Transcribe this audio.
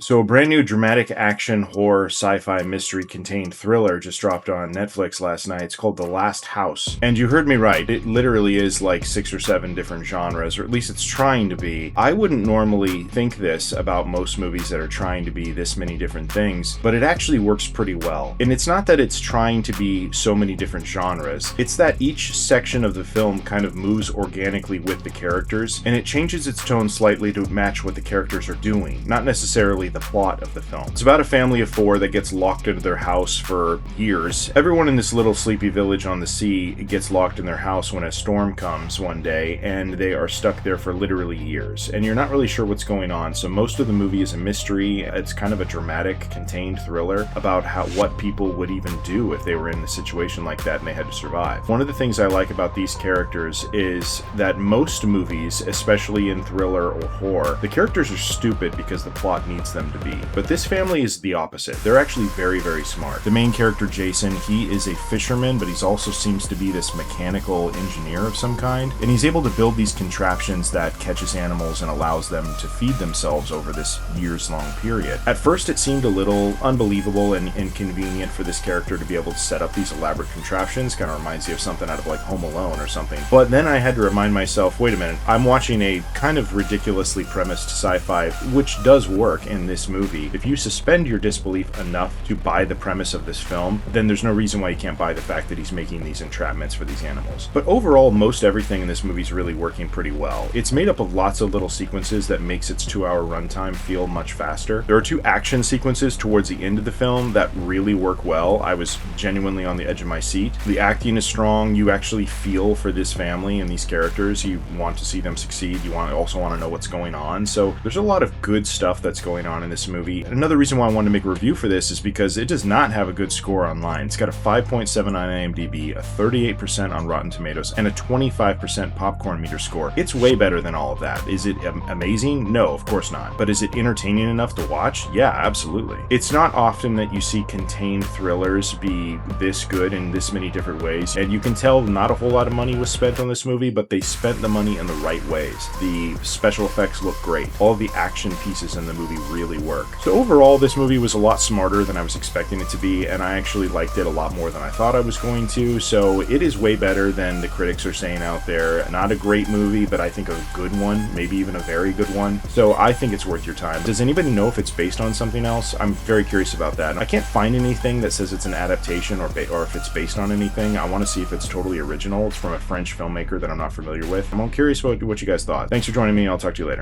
So, a brand new dramatic action, horror, sci-fi, mystery contained thriller just dropped on Netflix last night. It's called The Last House. And you heard me right. It literally is like 6 or 7 different genres, or at least it's trying to be. I wouldn't normally think this about most movies that are trying to be this many different things, but it actually works pretty well. And it's not that it's trying to be so many different genres. It's that each section of the film kind of moves organically with the characters, and it changes its tone slightly to match what the characters are doing, not necessarily the plot of the film. It's about a family of 4 that gets locked into their house for years. Everyone in this little sleepy village on the sea gets locked in their house when a storm comes one day, and they are stuck there for literally years. And you're not really sure what's going on, so most of the movie is a mystery. It's kind of a dramatic, contained thriller about what people would even do if they were in a situation like that and they had to survive. One of the things I like about these characters is that most movies, especially in thriller or horror, the characters are stupid because the plot needs them to be. But this family is the opposite. They're actually very, very smart. The main character, Jason, he is a fisherman, but he also seems to be this mechanical engineer of some kind, and he's able to build these contraptions that catches animals and allows them to feed themselves over this years-long period. At first, it seemed a little unbelievable and inconvenient for this character to be able to set up these elaborate contraptions. Kind of reminds you of something out of like Home Alone or something. But then I had to remind myself, wait a minute, I'm watching a kind of ridiculously premised sci-fi, which does work in this movie. If you suspend your disbelief enough to buy the premise of this film, then there's no reason why you can't buy the fact that he's making these entrapments for these animals. But overall, most everything in this movie is really working pretty well. It's made up of lots of little sequences that makes its 2-hour runtime feel much faster. There are 2 action sequences towards the end of the film that really work well. I was genuinely on the edge of my seat. The acting is strong. You actually feel for this family and these characters. You want to see them succeed. You also want to know what's going on. So there's a lot of good stuff that's going on in this movie. Another reason why I wanted to make a review for this is because it does not have a good score online. It's got a 5.7 on IMDb, a 38% on Rotten Tomatoes, and a 25% popcorn meter score. It's way better than all of that. Is it amazing? No, of course not. But is it entertaining enough to watch? Yeah, absolutely. It's not often that you see contained thrillers be this good in this many different ways, and you can tell not a whole lot of money was spent on this movie, but they spent the money in the right ways. The special effects look great. All of the action pieces in the movie really work. So overall, this movie was a lot smarter than I was expecting it to be, and I actually liked it a lot more than I thought I was going to, so it is way better than the critics are saying out there. Not a great movie, but I think a good one, maybe even a very good one. So I think it's worth your time. Does anybody know if it's based on something else? I'm very curious about that. I can't find anything that says it's an adaptation or if it's based on anything. I want to see if it's totally original. It's from a French filmmaker that I'm not familiar with. I'm curious about what you guys thought. Thanks for joining me. I'll talk to you later.